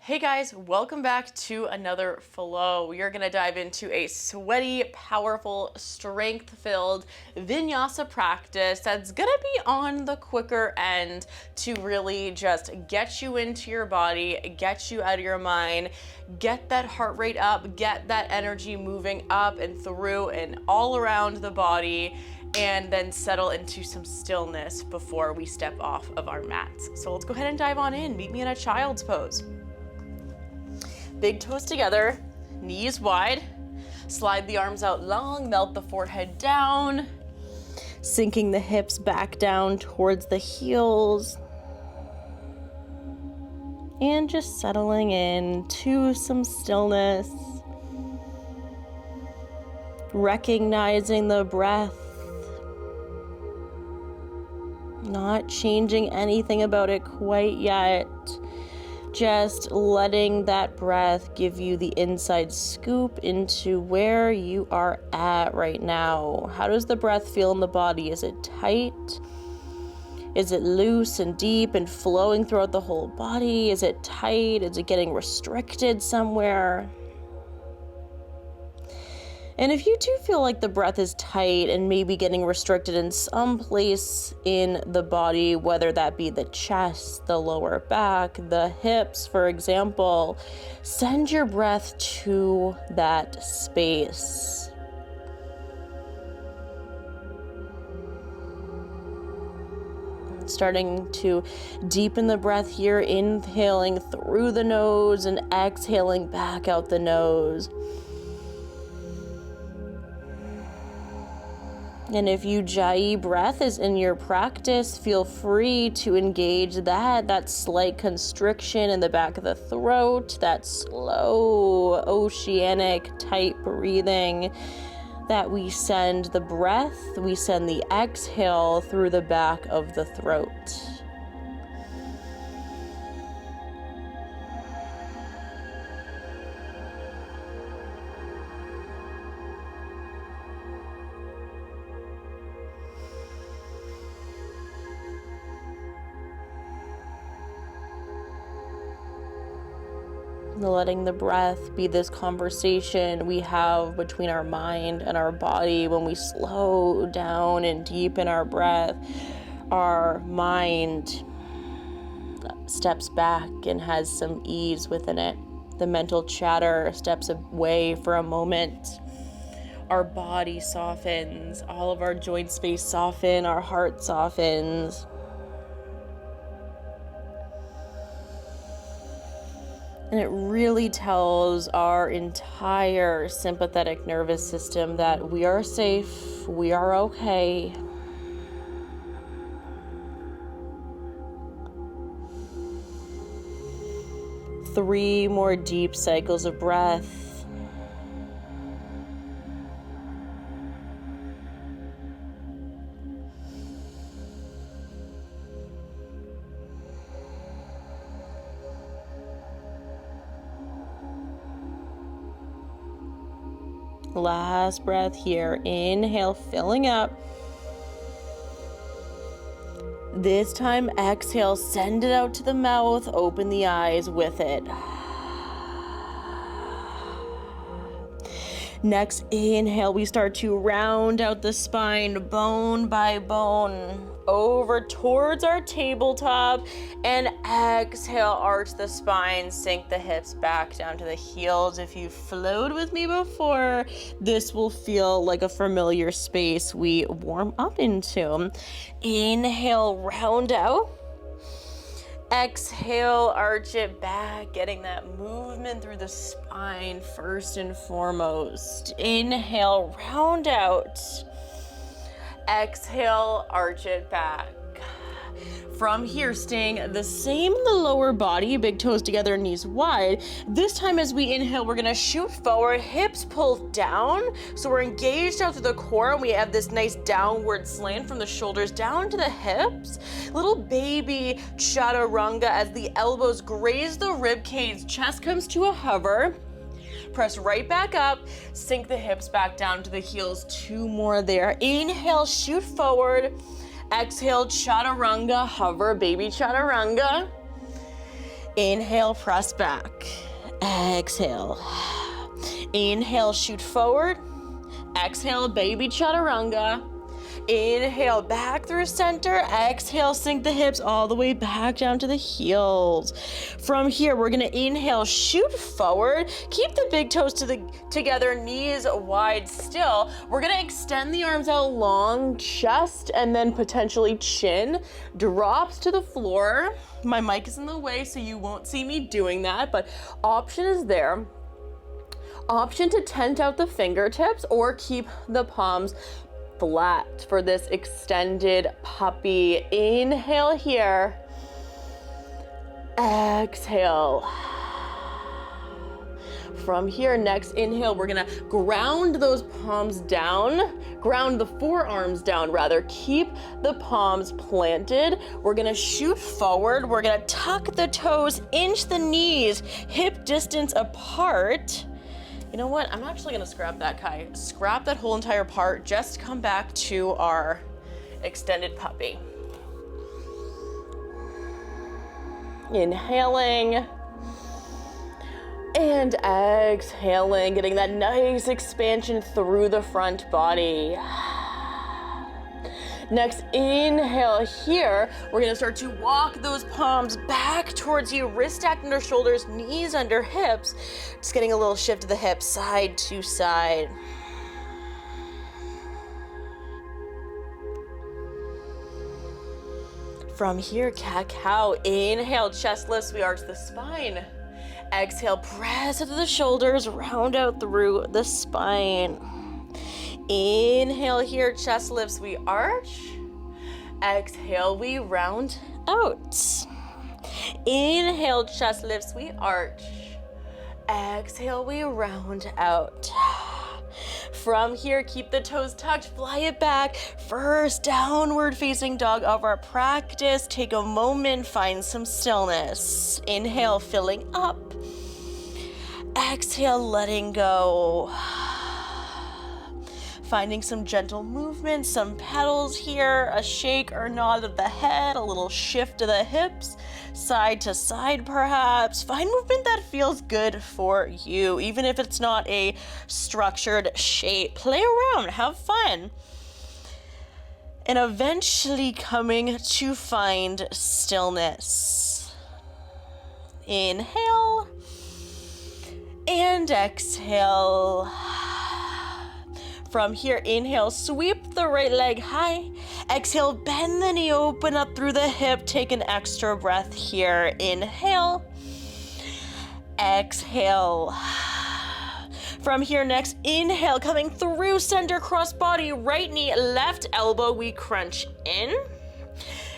Hey guys, welcome back to another flow. We are going to dive into a sweaty, powerful, strength-filled Vinyasa practice that's going to be on the quicker end to really just get you into your body, get you out of your mind, get that heart rate up, get that energy moving up and through and all around the body, and then settle into some stillness before we step off of our mats. So let's go ahead and dive on in. Meet me in a child's pose. Big toes together, knees wide, slide the arms out long, melt the forehead down, sinking the hips back down towards the heels, and just settling in to some stillness, recognizing the breath, not changing anything about it quite yet. Just letting that breath give you the inside scoop into where you are at right now. How does the breath feel in the body? Is it tight? Is it loose and deep and flowing throughout the whole body? Is it tight? Is it getting restricted somewhere? And if you do feel like the breath is tight and maybe getting restricted in some place in the body, whether that be the chest, the lower back, the hips, for example, send your breath to that space. Starting to deepen the breath here, inhaling through the nose and exhaling back out the nose. And if Ujjayi breath is in your practice, feel free to engage that slight constriction in the back of the throat, that slow, oceanic, tight breathing that we send the breath, we send the exhale through the back of the throat. Letting the breath be this conversation we have between our mind and our body. When we slow down and deepen our breath, our mind steps back and has some ease within it. The mental chatter steps away for a moment. Our body softens, all of our joint space soften, our heart softens. And it really tells our entire sympathetic nervous system that we are safe, we are okay. Three more deep cycles of breath. Last breath here. Inhale, filling up. This time, exhale, send it out to the mouth, open the eyes with it. Next, inhale, we start to round out the spine, bone by bone, over towards our tabletop, and exhale, arch the spine, sink the hips back down to the heels. If you flowed with me before, this will feel like a familiar space we warm up into. Inhale, round out. Exhale, arch it back, getting that movement through the spine first and foremost. Inhale, round out. Exhale, arch it back. From here, staying the same in the lower body, big toes together, knees wide. This time as we inhale, we're gonna shoot forward, hips pull down. So we're engaged out through the core, and we have this nice downward slant from the shoulders down to the hips. Little baby chaturanga as the elbows graze the rib cage, chest comes to a hover. Press right back up, sink the hips back down to the heels. Two more there. Inhale, shoot forward. Exhale, chaturanga, hover, baby chaturanga. Inhale, press back. Exhale. Inhale, shoot forward. Exhale, baby chaturanga. Inhale, back through center. Exhale, sink the hips all the way back down to the heels. From here, we're gonna inhale, shoot forward. Keep the big toes together, knees wide still. We're gonna extend the arms out long, chest, and then potentially chin drops to the floor. My mic is in the way, so you won't see me doing that, but option is there. Option to tent out the fingertips or keep the palms flat for this extended puppy. Inhale here. Exhale. From here, next inhale, we're gonna ground those palms down, ground the forearms down rather. Keep the palms planted. We're gonna shoot forward. We're gonna tuck the toes, inch the knees, hip distance apart. You know what? I'm actually gonna scrap that, Kai. Scrap that whole entire part. Just come back to our extended puppy. Inhaling and exhaling, getting that nice expansion through the front body. Next, inhale here. We're gonna start to walk those palms back towards you, wrist stacked under shoulders, knees under hips. Just getting a little shift of the hips, side to side. From here, cat-cow. Inhale, chest lifts, we arch the spine. Exhale, press into the shoulders, round out through the spine. Inhale here, chest lifts, we arch. Exhale, we round out. Inhale, chest lifts, we arch. Exhale, we round out. From here, keep the toes tucked, fly it back. First downward facing dog of our practice. Take a moment, find some stillness. Inhale, filling up. Exhale, letting go. Finding some gentle movement, some pedals here, a shake or nod of the head, a little shift of the hips, side to side perhaps. Find movement that feels good for you, even if it's not a structured shape. Play around, have fun. And eventually coming to find stillness. Inhale and exhale. From here, inhale, sweep the right leg high. Exhale, bend the knee, open up through the hip. Take an extra breath here. Inhale. Exhale. From here, next, inhale, coming through center, cross body, right knee, left elbow. We crunch in.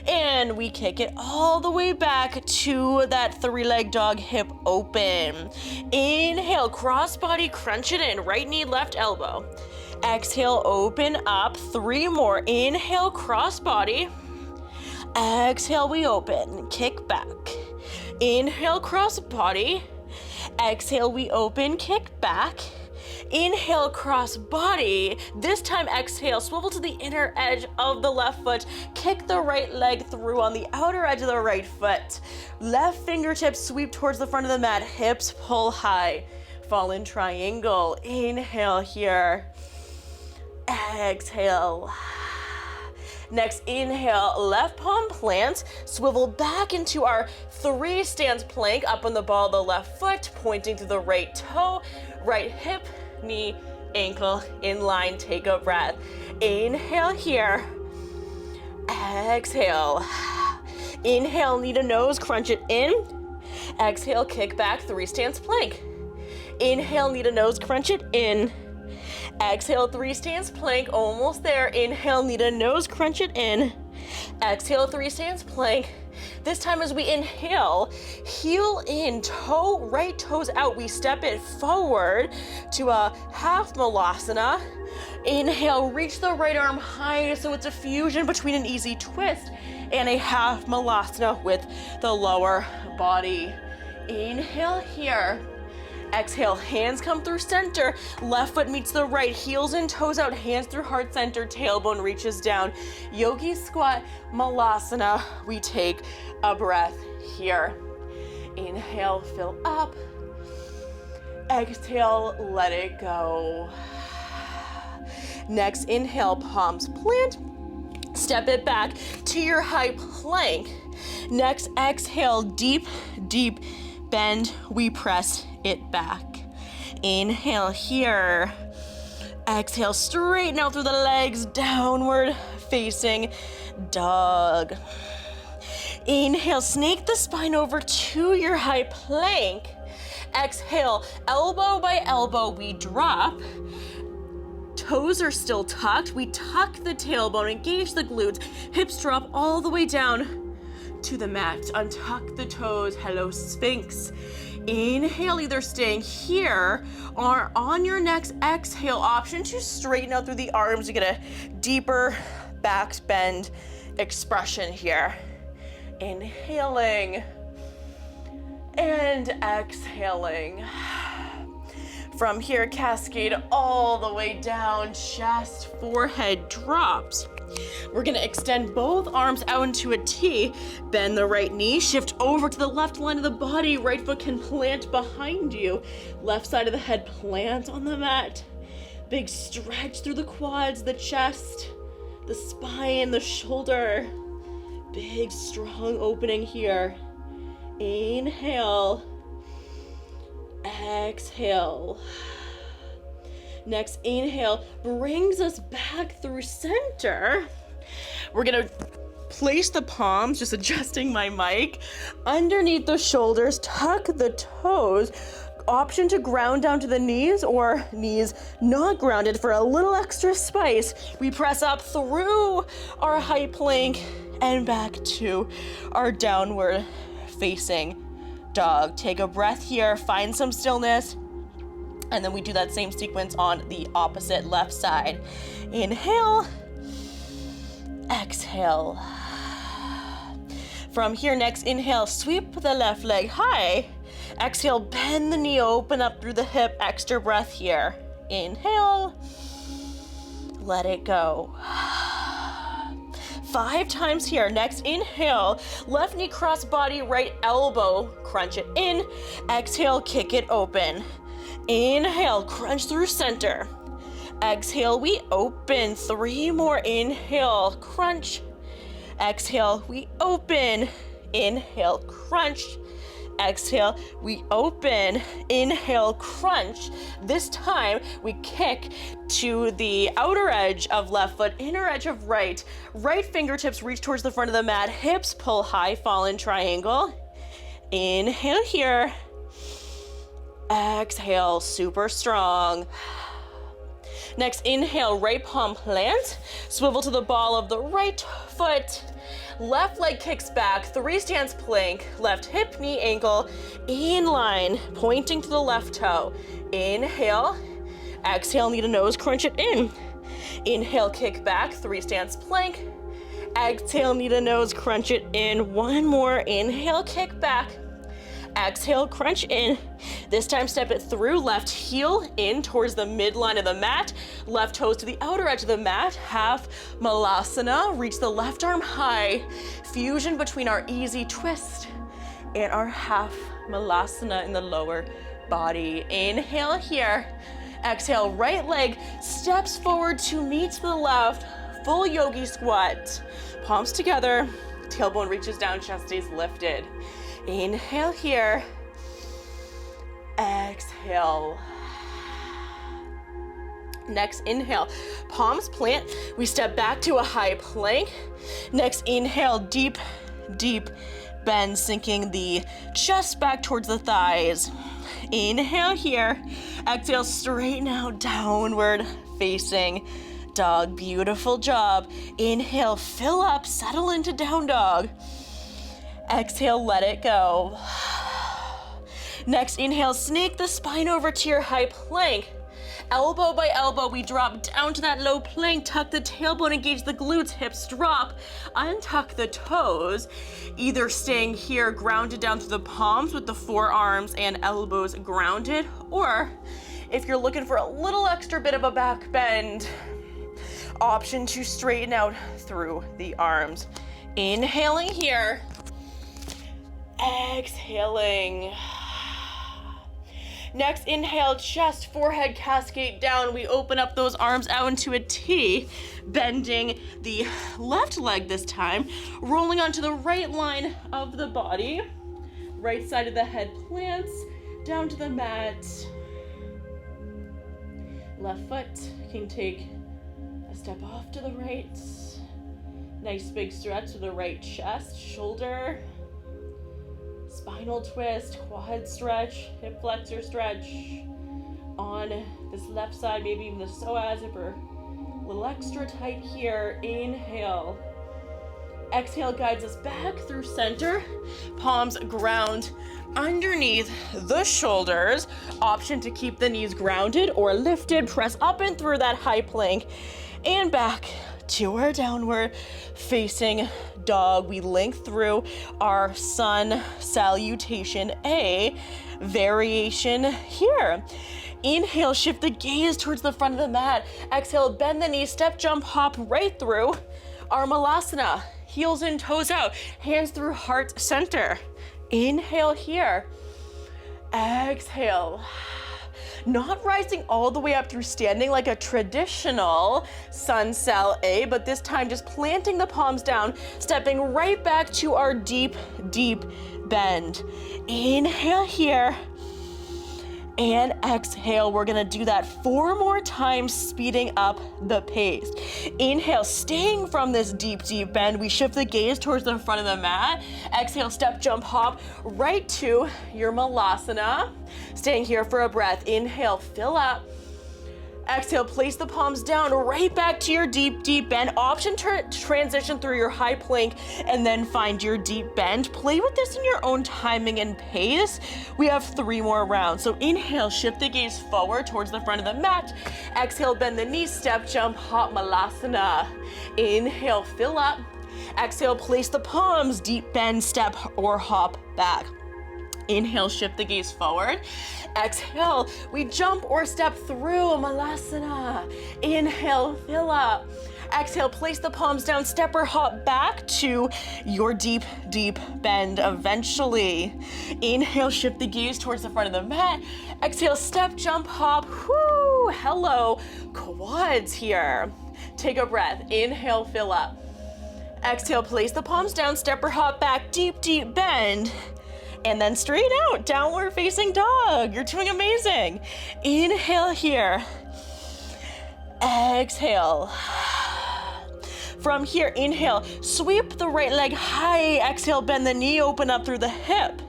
And we kick it all the way back to that three-leg dog, hip open. Inhale, cross body, crunch it in. Right knee, left elbow. Exhale, open up. 3 more. Inhale, cross body. Exhale, we open. Kick back. Inhale, cross body. Exhale, we open. Kick back. Inhale, cross body. This time, exhale, swivel to the inner edge of the left foot. Kick the right leg through on the outer edge of the right foot. Left fingertips sweep towards the front of the mat. Hips pull high. Fall in triangle. Inhale here. Exhale. Next, inhale, left palm plants, swivel back into our 3 stance plank, up on the ball of the left foot, pointing to the right toe, right hip, knee, ankle, in line, take a breath. Inhale here. Exhale. Inhale, knee to nose, crunch it in. Exhale, kick back, 3 stance plank. Inhale, knee to nose, crunch it in. Exhale, 3 stance plank, almost there. Inhale, knee to nose, crunch it in. Exhale, 3 stance plank. This time as we inhale, heel in, right toes out. We step it forward to a half malasana. Inhale, reach the right arm high so it's a fusion between an easy twist and a half malasana with the lower body. Inhale here. Exhale, hands come through center, left foot meets the right, heels and toes out, hands through heart center, tailbone reaches down. Yogi squat, malasana, we take a breath here. Inhale, fill up. Exhale, let it go. Next, inhale, palms plant. Step it back to your high plank. Next, exhale, deep, deep bend. We press it back. Inhale here. Exhale, straighten out through the legs, downward facing dog. Inhale, snake the spine over to your high plank. Exhale, elbow by elbow, we drop. Toes are still tucked. We tuck the tailbone, engage the glutes. Hips drop all the way down to the mat. Untuck the toes. Hello, Sphinx. Inhale, either staying here or on your next exhale, option to straighten out through the arms. You get a deeper back bend expression here. Inhaling and exhaling. From here, cascade all the way down, chest, forehead drops. We're gonna extend both arms out into a T, bend the right knee, shift over to the left line of the body, right foot can plant behind you, left side of the head plant on the mat. Big stretch through the quads, the chest, the spine, the shoulder. Big, strong opening here. Inhale. Exhale. Next inhale brings us back through center. We're gonna place the palms, just adjusting my mic, underneath the shoulders, tuck the toes. Option to ground down to the knees or knees not grounded for a little extra spice. We press up through our high plank and back to our downward facing dog. Take a breath here, find some stillness, and then we do that same sequence on the opposite left side. Inhale, exhale. From here, next inhale, sweep the left leg high. Exhale, bend the knee, open up through the hip, extra breath here. Inhale, let it go. 5 times here. Next inhale, left knee cross body, right elbow, crunch it in. Exhale, kick it open. Inhale, crunch through center. Exhale, we open. 3 more. Inhale, crunch. Exhale, we open. Inhale, crunch. Exhale, we open. Inhale, crunch. This time we kick to the outer edge of left foot, inner edge of right. Right fingertips reach towards the front of the mat. Hips pull high, fall in triangle. Inhale here. Exhale, super strong. Next inhale, right palm plant. Swivel to the ball of the right foot. Left leg kicks back, 3 stance plank, left hip, knee, ankle, in line, pointing to the left toe. Inhale, exhale, knee to nose, crunch it in. Inhale, kick back, 3 stance plank. Exhale, knee to nose, crunch it in. 1 more, inhale, kick back. Exhale, crunch in. This time step it through, left heel in towards the midline of the mat, left toes to the outer edge of the mat, half malasana, reach the left arm high, fusion between our easy twist and our half malasana in the lower body. Inhale here, exhale, right leg steps forward to meet the left, full yogi squat, palms together, tailbone reaches down, chest stays lifted. Inhale here, exhale. Next inhale, palms plant. We step back to a high plank. Next inhale, deep, deep bend, sinking the chest back towards the thighs. Inhale here, exhale, straighten out, downward facing dog. Beautiful job. Inhale, fill up, settle into down dog. Exhale, let it go. Next inhale, snake the spine over to your high plank. Elbow by elbow, we drop down to that low plank, tuck the tailbone, engage the glutes, hips drop, untuck the toes, either staying here grounded down to the palms with the forearms and elbows grounded, or if you're looking for a little extra bit of a back bend, option to straighten out through the arms. Inhaling here. Exhaling. Next, inhale, chest, forehead, cascade down. We open up those arms out into a T, bending the left leg this time, rolling onto the right line of the body. Right side of the head plants, down to the mat. Left foot can take a step off to the right. Nice big stretch to the right chest, shoulder. Spinal twist, quad stretch, hip flexor stretch. On this left side, maybe even the psoas if we're a little extra tight here. Inhale. Exhale guides us back through center. Palms ground underneath the shoulders. Option to keep the knees grounded or lifted. Press up and through that high plank and back to our downward facing dog. We link through our sun salutation A variation here. Inhale, shift the gaze towards the front of the mat. Exhale, bend the knees, step, jump, hop right through our malasana. Heels and toes out, hands through heart center. Inhale here. Exhale. Not rising all the way up through standing like a traditional sun sal A, but this time just planting the palms down, stepping right back to our deep, deep bend. Inhale here. And exhale. We're gonna do that 4 more times, speeding up the pace. Inhale, staying from this deep, deep bend. We shift the gaze towards the front of the mat. Exhale, step, jump, hop right to your malasana. Staying here for a breath. Inhale, fill up. Exhale, place the palms down, right back to your deep, deep bend. Option to transition through your high plank and then find your deep bend. Play with this in your own timing and pace. We have 3 more rounds. So inhale, shift the gaze forward towards the front of the mat. Exhale, bend the knees, step, jump, hop, malasana. Inhale, fill up. Exhale, place the palms, deep bend, step, or hop back. Inhale, shift the gaze forward. Exhale, we jump or step through a malasana. Inhale, fill up. Exhale, place the palms down, step or hop back to your deep, deep bend eventually. Inhale, shift the gaze towards the front of the mat. Exhale, step, jump, hop. Whoo, hello, quads here. Take a breath. Inhale, fill up. Exhale, place the palms down, step or hop back, deep, deep bend. And then straight out, downward facing dog. You're doing amazing. Inhale here. Exhale. From here, inhale, sweep the right leg high. Exhale, bend the knee, open up through the hip.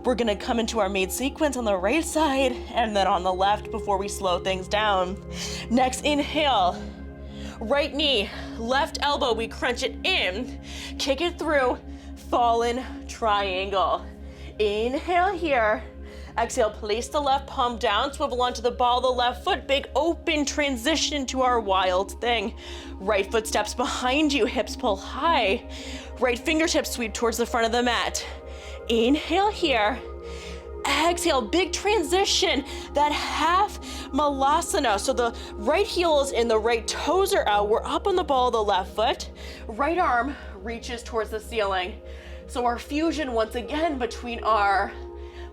We're gonna come into our main sequence on the right side and then on the left before we slow things down. Next, inhale. Right knee, left elbow, we crunch it in. Kick it through, fallen triangle. Inhale here. Exhale, place the left palm down, swivel onto the ball of the left foot, big open transition to our wild thing. Right foot steps behind you, hips pull high. Right fingertips sweep towards the front of the mat. Inhale here. Exhale, big transition, that half malasana. So the right heel is in, the right toes are out. We're up on the ball of the left foot. Right arm reaches towards the ceiling. So our fusion once again between our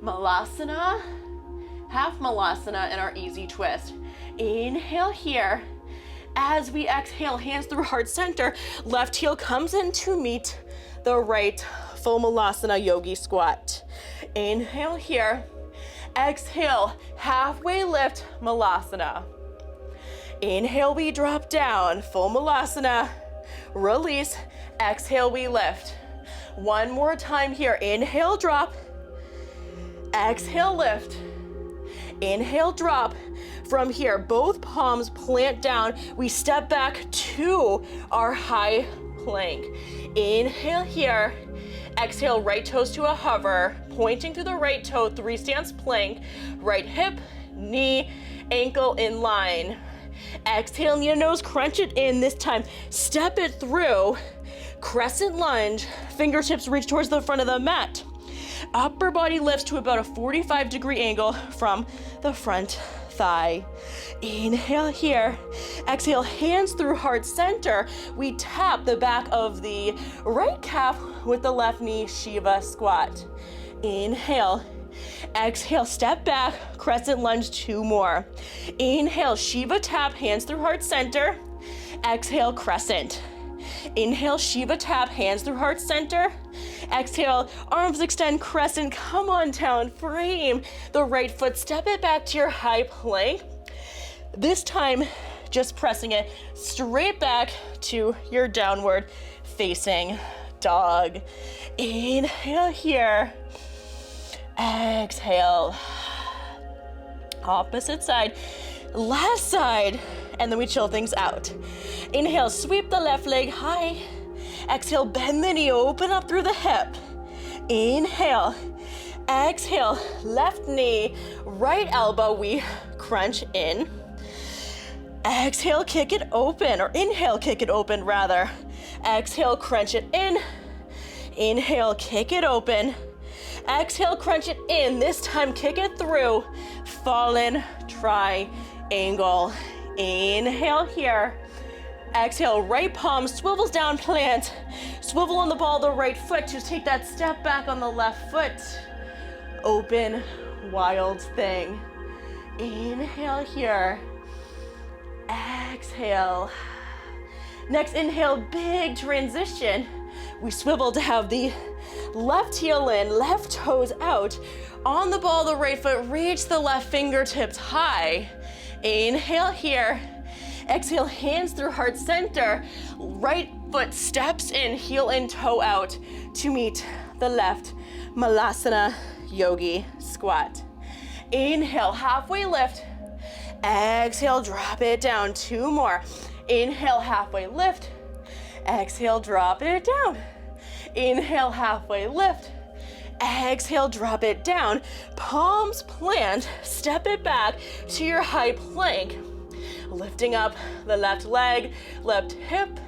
malasana, half malasana, and our easy twist. Inhale here. As we exhale, hands through heart center, left heel comes in to meet the right full malasana yogi squat. Inhale here. Exhale, halfway lift malasana. Inhale, we drop down, full malasana. Release. Exhale, we lift. One more time here. Inhale, drop. Exhale, lift. Inhale, drop. From here, both palms plant down. We step back to our high plank. Inhale here. Exhale, right toes to a hover, pointing through the right toe, 3 stance plank. Right hip, knee, ankle in line. Exhale, your nose, crunch it in. This time, step it through. Crescent lunge, fingertips reach towards the front of the mat. Upper body lifts to about a 45-degree angle from the front thigh. Inhale here. Exhale, hands through heart center. We tap the back of the right calf with the left knee, Shiva squat. Inhale. Exhale, step back, crescent lunge, 2 more. Inhale, Shiva tap, hands through heart center. Exhale, crescent. Inhale, Shiva tap, hands through heart center. Exhale, arms extend, crescent, come on down, frame the right foot, step it back to your high plank. This time, just pressing it straight back to your downward facing dog. Inhale here. Exhale. Opposite side, last side, and then we chill things out. Inhale, sweep the left leg high. Exhale, bend the knee, open up through the hip. Inhale. Exhale, left knee, right elbow, we crunch in. Exhale, kick it open, or inhale, kick it open rather. Exhale, crunch it in. Inhale, kick it open. Exhale, crunch it in. This time, kick it through. Fallen triangle. Inhale here. Exhale, right palm swivels down, plant. Swivel on the ball of the right foot to take that step back on the left foot. Open, wild thing. Inhale here. Exhale. Next inhale, big transition. We swivel to have the left heel in, left toes out. On the ball of the right foot, reach the left fingertips high. Inhale here. Exhale, hands through heart center. Right foot steps in, heel in, toe out to meet the left Malasana Yogi squat. Inhale, halfway lift. Exhale, drop it down. 2 more. Inhale, halfway lift. Exhale, drop it down. Inhale, halfway lift. Exhale, drop it down. Palms plant, step it back to your high plank. Lifting up the left leg, left hip,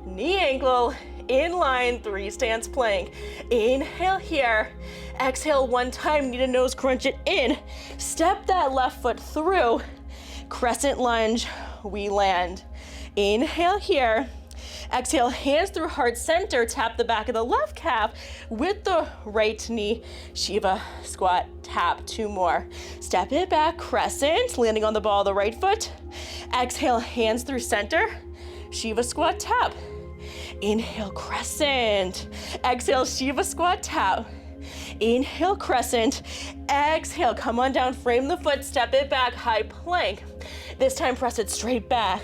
knee ankle, in line, 3 stance plank. Inhale here. Exhale 1 time, knee to nose, crunch it in. Step that left foot through. Crescent lunge, we land. Inhale here. Exhale, hands through heart center, tap the back of the left calf with the right knee, Shiva squat, tap. 2 more. Step it back, crescent, landing on the ball of the right foot. Exhale, hands through center, Shiva squat, tap. Inhale, crescent. Exhale, Shiva squat, tap. Inhale, crescent. Exhale, come on down, frame the foot, step it back, high plank. This time, press it straight back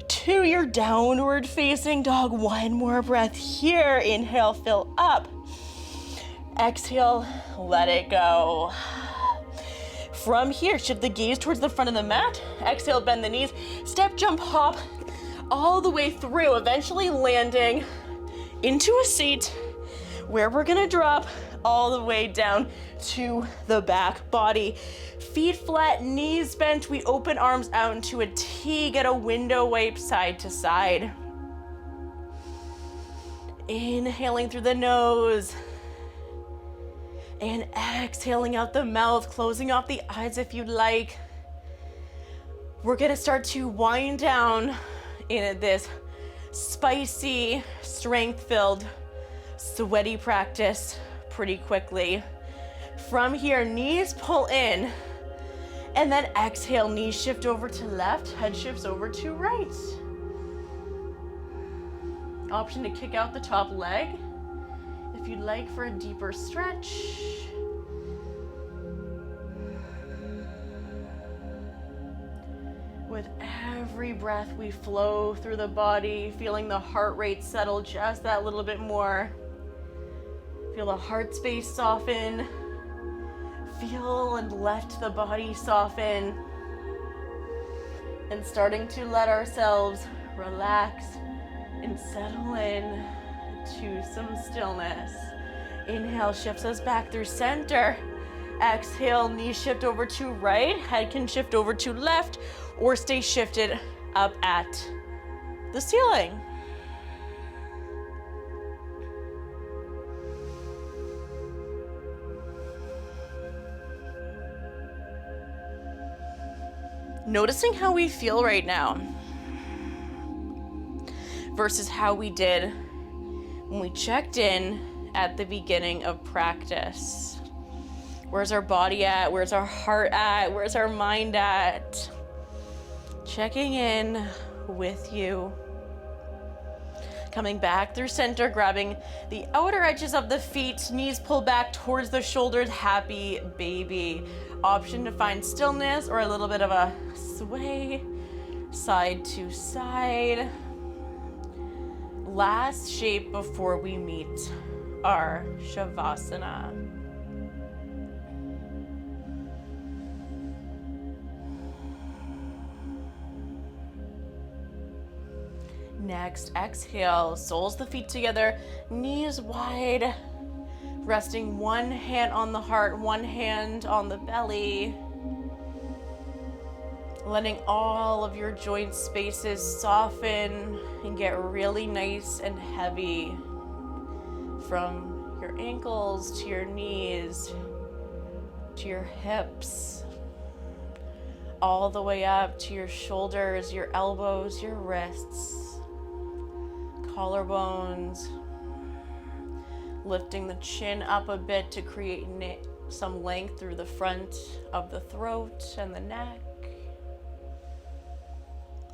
to your downward facing dog. 1 more breath here. Inhale, fill up. Exhale, let it go. From here, shift the gaze towards the front of the mat. Exhale, bend the knees, step, jump, hop, all the way through, eventually landing into a seat where we're gonna drop all the way down to the back body. Feet flat, knees bent, we open arms out into a T, get a window wipe side to side. Inhaling through the nose and exhaling out the mouth, closing off the eyes if you'd like. We're gonna start to wind down in this spicy, strength-filled, sweaty practice pretty quickly. From here, knees pull in, and then exhale, knees shift over to left, head shifts over to right. Option to kick out the top leg if you'd like for a deeper stretch. With every breath, we flow through the body, feeling the heart rate settle just that little bit more. Feel the heart space soften. Feel and let the body soften. And starting to let ourselves relax and settle in to some stillness. Inhale, shifts us back through center. Exhale, knees shift over to right, head can shift over to left, or stay shifted up at the ceiling. Noticing how we feel right now versus how we did when we checked in at the beginning of practice. Where's our body at? Where's our heart at? Where's our mind at? Checking in with you. Coming back through center, grabbing the outer edges of the feet, knees pull back towards the shoulders, happy baby. Option to find stillness or a little bit of a sway, side to side. Last shape before we meet our Shavasana. Next, exhale, soles the feet together, knees wide, resting one hand on the heart, one hand on the belly, letting all of your joint spaces soften and get really nice and heavy from your ankles to your knees to your hips, all the way up to your shoulders, your elbows, your wrists, collarbones, lifting the chin up a bit to create some length through the front of the throat and the neck.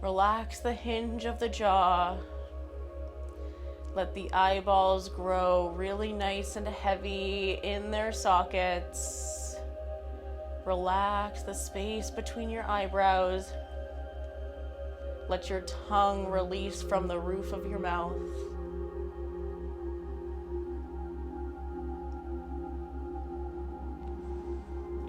Relax the hinge of the jaw. Let the eyeballs grow really nice and heavy in their sockets. Relax the space between your eyebrows. Let your tongue release from the roof of your mouth.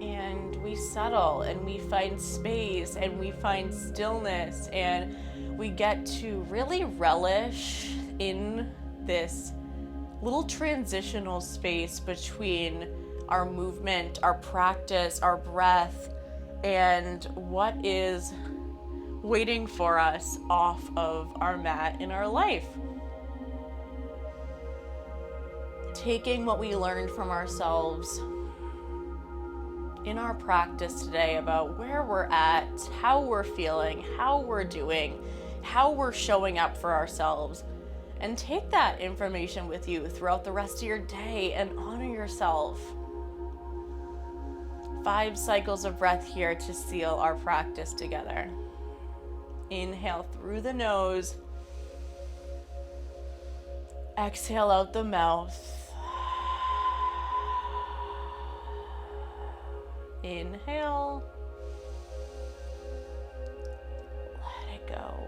And we settle and we find space and we find stillness and we get to really relish in this little transitional space between our movement, our practice, our breath, and what is waiting for us off of our mat in our life. Taking what we learned from ourselves in our practice today about where we're at, how we're feeling, how we're doing, how we're showing up for ourselves, and take that information with you throughout the rest of your day and honor yourself. 5 cycles of breath here to seal our practice together. Inhale through the nose. Exhale out the mouth. Inhale. Let it go.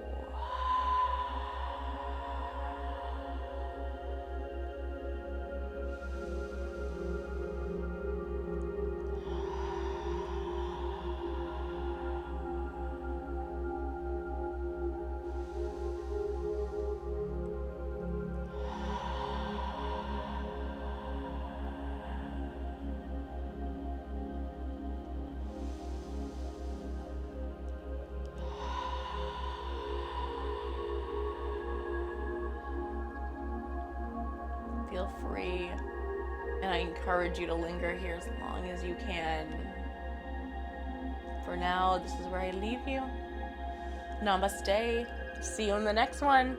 Feel free, and I encourage you to linger here as long as you can. For now, this is where I leave you. Namaste. See you in the next one.